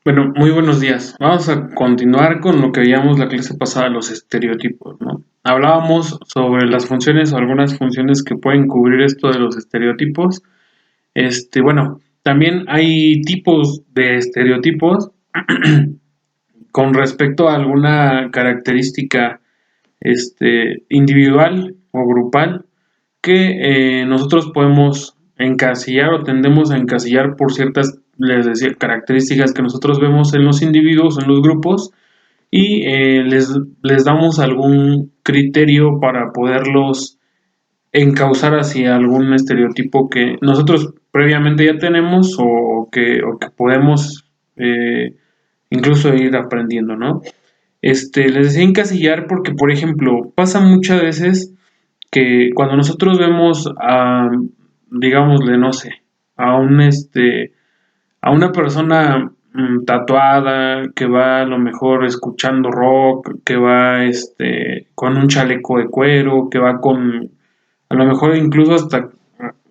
Bueno, muy buenos días. Vamos a continuar con lo que veíamos la clase pasada, los estereotipos, ¿no? Hablábamos sobre las funciones o algunas funciones que pueden cubrir esto de los estereotipos. Bueno, también hay tipos de estereotipos con respecto a alguna característica, individual o grupal que nosotros podemos encasillar o tendemos a encasillar por ciertas, les decía, características que nosotros vemos en los individuos, en los grupos, y les damos algún criterio para poderlos encauzar hacia algún estereotipo que nosotros previamente ya tenemos o que podemos eh, incluso ir aprendiendo, ¿no? Les decía encasillar porque, por ejemplo, pasa muchas veces que cuando nosotros vemos a, digámosle, no sé, a a una persona tatuada que va a lo mejor escuchando rock, que va con un chaleco de cuero, que va con a lo mejor incluso hasta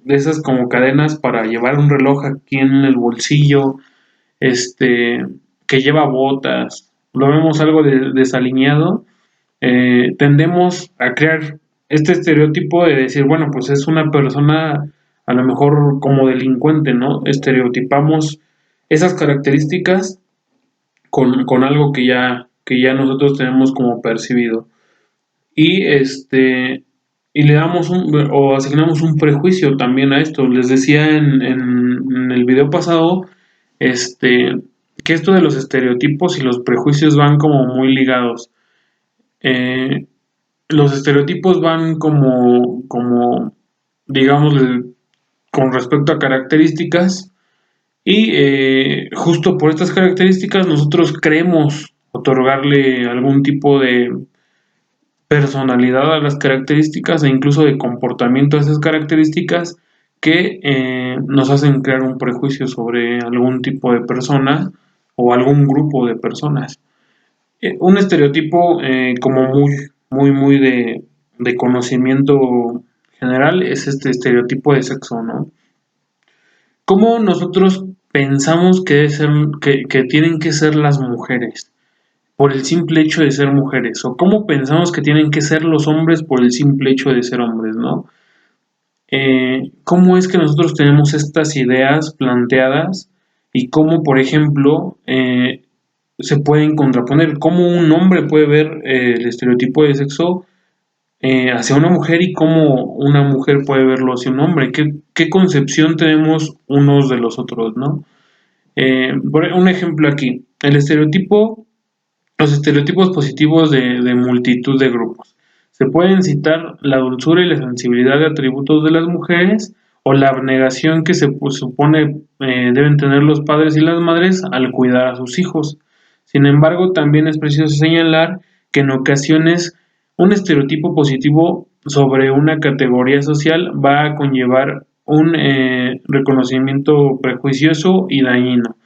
de esas como cadenas para llevar un reloj aquí en el bolsillo, que lleva botas, lo vemos algo desalineado, tendemos a crear este estereotipo de decir, bueno, pues es una persona a lo mejor como delincuente, ¿no? Estereotipamos esas características con algo que ya nosotros tenemos como percibido. Y y le damos o asignamos un prejuicio también a esto. Les decía en el video pasado, que esto de los estereotipos y los prejuicios van como muy ligados. Eh, los estereotipos van digamos, con respecto a características y justo por estas características nosotros creemos otorgarle algún tipo de personalidad a las características e incluso de comportamiento a esas características que nos hacen crear un prejuicio sobre algún tipo de persona o algún grupo de personas. Un estereotipo como muy de conocimiento general es este estereotipo de sexo, ¿no? ¿Cómo nosotros pensamos que, que tienen que ser las mujeres por el simple hecho de ser mujeres? ¿O cómo pensamos que tienen que ser los hombres por el simple hecho de ser hombres, ¿no? ¿Cómo es que nosotros tenemos estas ideas planteadas y cómo, por ejemplo, se pueden contraponer? ¿Cómo un hombre puede ver el estereotipo de sexo hacia una mujer y cómo una mujer puede verlo hacia un hombre? ¿Qué concepción tenemos unos de los otros, ¿no? Un ejemplo aquí, los estereotipos positivos de multitud de grupos. Se pueden citar la dulzura y la sensibilidad de atributos de las mujeres o la abnegación que se supone deben tener los padres y las madres al cuidar a sus hijos. Sin embargo, también es preciso señalar que en ocasiones un estereotipo positivo sobre una categoría social va a conllevar un reconocimiento prejuicioso y dañino.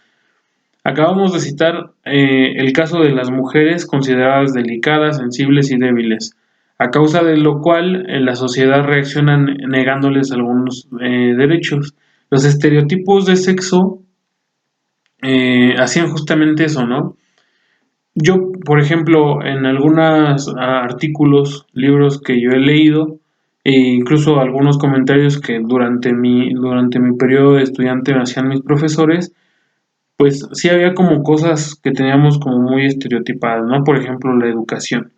Acabamos de citar el caso de las mujeres consideradas delicadas, sensibles y débiles, a causa de lo cual la sociedad reacciona negándoles algunos derechos. Los estereotipos de sexo hacían justamente eso, ¿no? Yo, por ejemplo, en algunos artículos, libros que yo he leído, e incluso algunos comentarios que durante mi periodo de estudiante me hacían mis profesores, pues sí había como cosas que teníamos como muy estereotipadas, ¿no? Por ejemplo, la educación.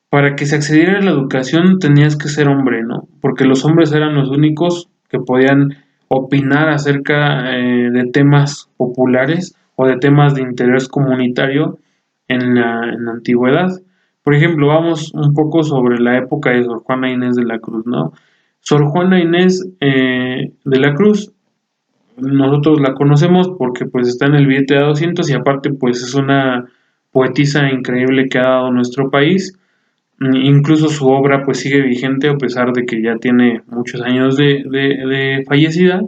Para que se accediera a la educación tenías que ser hombre, ¿no? Porque los hombres eran los únicos que podían opinar acerca de temas populares o de temas de interés comunitario en la antigüedad. Por ejemplo, vamos un poco sobre la época de Sor Juana Inés de la Cruz, ¿no? Sor Juana Inés de la Cruz, nosotros la conocemos porque pues está en el billete de 200 y aparte pues es una poetisa increíble que ha dado nuestro país. Incluso su obra pues sigue vigente a pesar de que ya tiene muchos años de fallecida,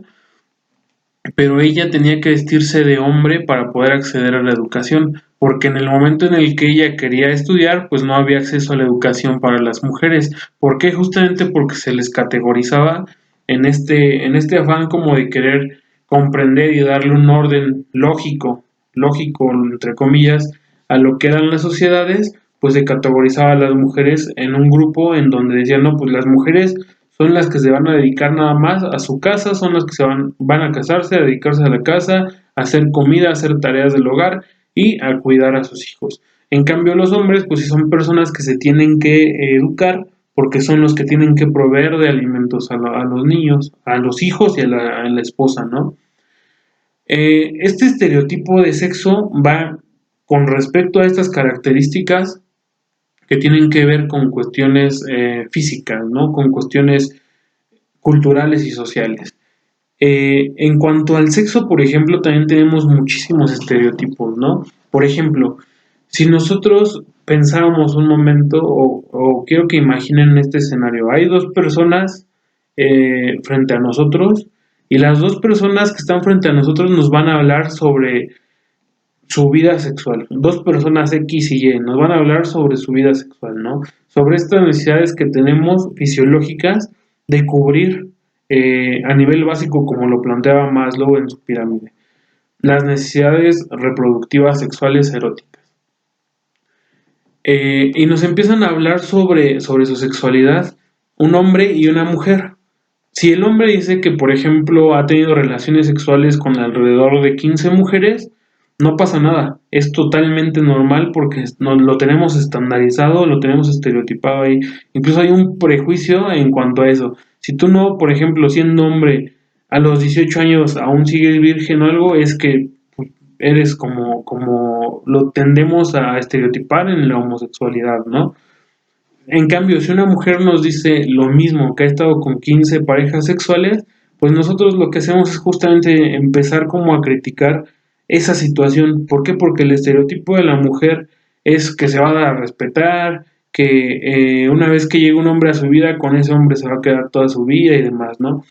pero ella tenía que vestirse de hombre para poder acceder a la educación, porque en el momento en el que ella quería estudiar, pues no había acceso a la educación para las mujeres. ¿Por qué? Justamente porque se les categorizaba en este afán como de querer comprender y darle un orden lógico, lógico, entre comillas, a lo que eran las sociedades, pues se categorizaba a las mujeres en un grupo en donde decían, no, pues las mujeres son las que se van a dedicar nada más a su casa, son las que van a casarse, a dedicarse a la casa, a hacer comida, a hacer tareas del hogar y a cuidar a sus hijos. En cambio, los hombres, pues sí son personas que se tienen que educar porque son los que tienen que proveer de alimentos a los niños, a los hijos y a la esposa, ¿no? Este estereotipo de sexo va con respecto a estas características que tienen que ver con cuestiones físicas, ¿no? Con cuestiones culturales y sociales. En cuanto al sexo, por ejemplo, también tenemos muchísimos estereotipos, ¿no? Por ejemplo, si nosotros pensábamos un momento, o quiero que imaginen este escenario, hay dos personas frente a nosotros y las dos personas que están frente a nosotros nos van a hablar sobre su vida sexual. Dos personas X y Y nos van a hablar sobre su vida sexual, ¿no? Sobre estas necesidades que tenemos fisiológicas de cubrir a nivel básico, como lo planteaba Maslow en su pirámide, las necesidades reproductivas sexuales eróticas. Y nos empiezan a hablar sobre su sexualidad un hombre y una mujer. Si el hombre dice que, por ejemplo, ha tenido relaciones sexuales con alrededor de 15 mujeres, no pasa nada. Es totalmente normal porque lo tenemos estandarizado, lo tenemos estereotipado ahí. Incluso hay un prejuicio en cuanto a eso. Si tú no, por ejemplo, siendo hombre a los 18 años aún sigues virgen o algo, es que pues, eres como lo tendemos a estereotipar en la homosexualidad, ¿no? En cambio, si una mujer nos dice lo mismo, que ha estado con 15 parejas sexuales, pues nosotros lo que hacemos es justamente empezar como a criticar esa situación. ¿Por qué? Porque el estereotipo de la mujer es que se va a dar a respetar, que una vez que llegue un hombre a su vida, con ese hombre se va a quedar toda su vida y demás, ¿no?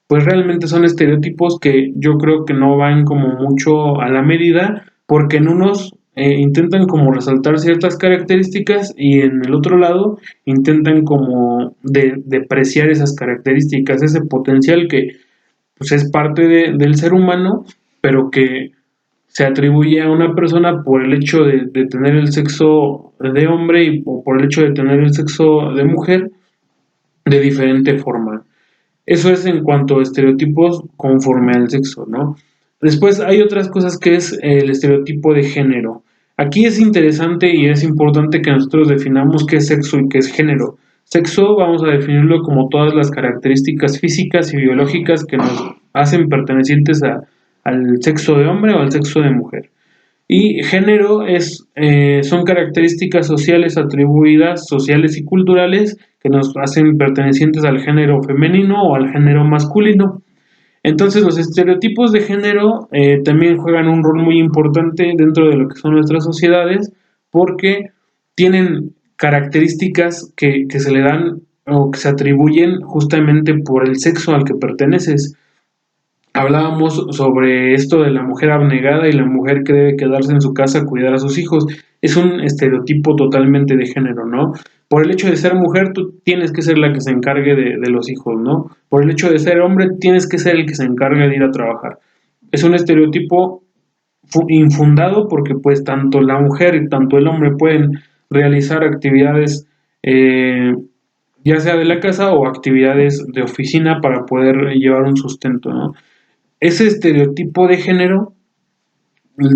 Pues realmente son estereotipos que yo creo que no van como mucho a la medida, porque en unos intentan como resaltar ciertas características y en el otro lado intentan como depreciar esas características, ese potencial que pues es parte del ser humano, pero que se atribuye a una persona por el hecho de tener el sexo de hombre o por el hecho de tener el sexo de mujer de diferente forma. Eso es en cuanto a estereotipos conforme al sexo, ¿no? Después hay otras cosas que es el estereotipo de género. Aquí es interesante y es importante que nosotros definamos qué es sexo y qué es género. Sexo vamos a definirlo como todas las características físicas y biológicas que nos hacen pertenecientes al sexo de hombre o al sexo de mujer. Y género son características sociales atribuidas, sociales y culturales que nos hacen pertenecientes al género femenino o al género masculino. Entonces los estereotipos de género también juegan un rol muy importante dentro de lo que son nuestras sociedades porque tienen características que se le dan o que se atribuyen justamente por el sexo al que perteneces. Hablábamos sobre esto de la mujer abnegada y la mujer que debe quedarse en su casa a cuidar a sus hijos. Es un estereotipo totalmente de género, ¿no? Por el hecho de ser mujer, tú tienes que ser la que se encargue de los hijos, ¿no? Por el hecho de ser hombre, tienes que ser el que se encargue de ir a trabajar. Es un estereotipo infundado porque pues tanto la mujer y tanto el hombre pueden realizar actividades ya sea de la casa o actividades de oficina para poder llevar un sustento, ¿no? Ese estereotipo de género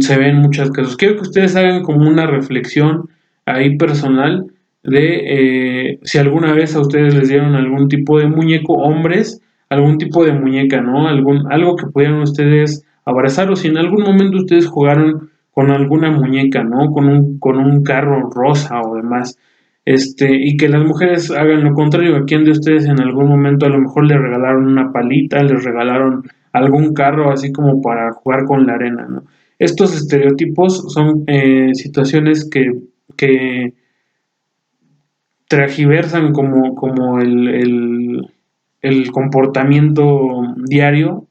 se ve en muchos casos. Quiero que ustedes hagan como una reflexión ahí personal de si alguna vez a ustedes les dieron algún tipo de muñeco, hombres, algún tipo de muñeca, ¿no? Algo que pudieran ustedes abrazar o si en algún momento ustedes jugaron con alguna muñeca, ¿no? Con un carro rosa o demás. Y que las mujeres hagan lo contrario, a quien de ustedes en algún momento a lo mejor le regalaron una palita, les regalaron algún carro así como para jugar con la arena, ¿no? Estos estereotipos son situaciones que transgiversan como el comportamiento diario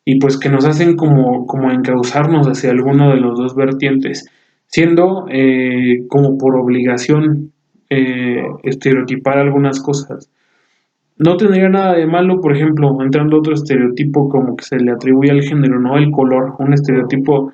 y pues que nos hacen como encauzarnos hacia alguno de los dos vertientes, siendo como por obligación estereotipar algunas cosas. No tendría nada de malo, por ejemplo, entrando a otro estereotipo como que se le atribuye al género, ¿no? El color, un estereotipo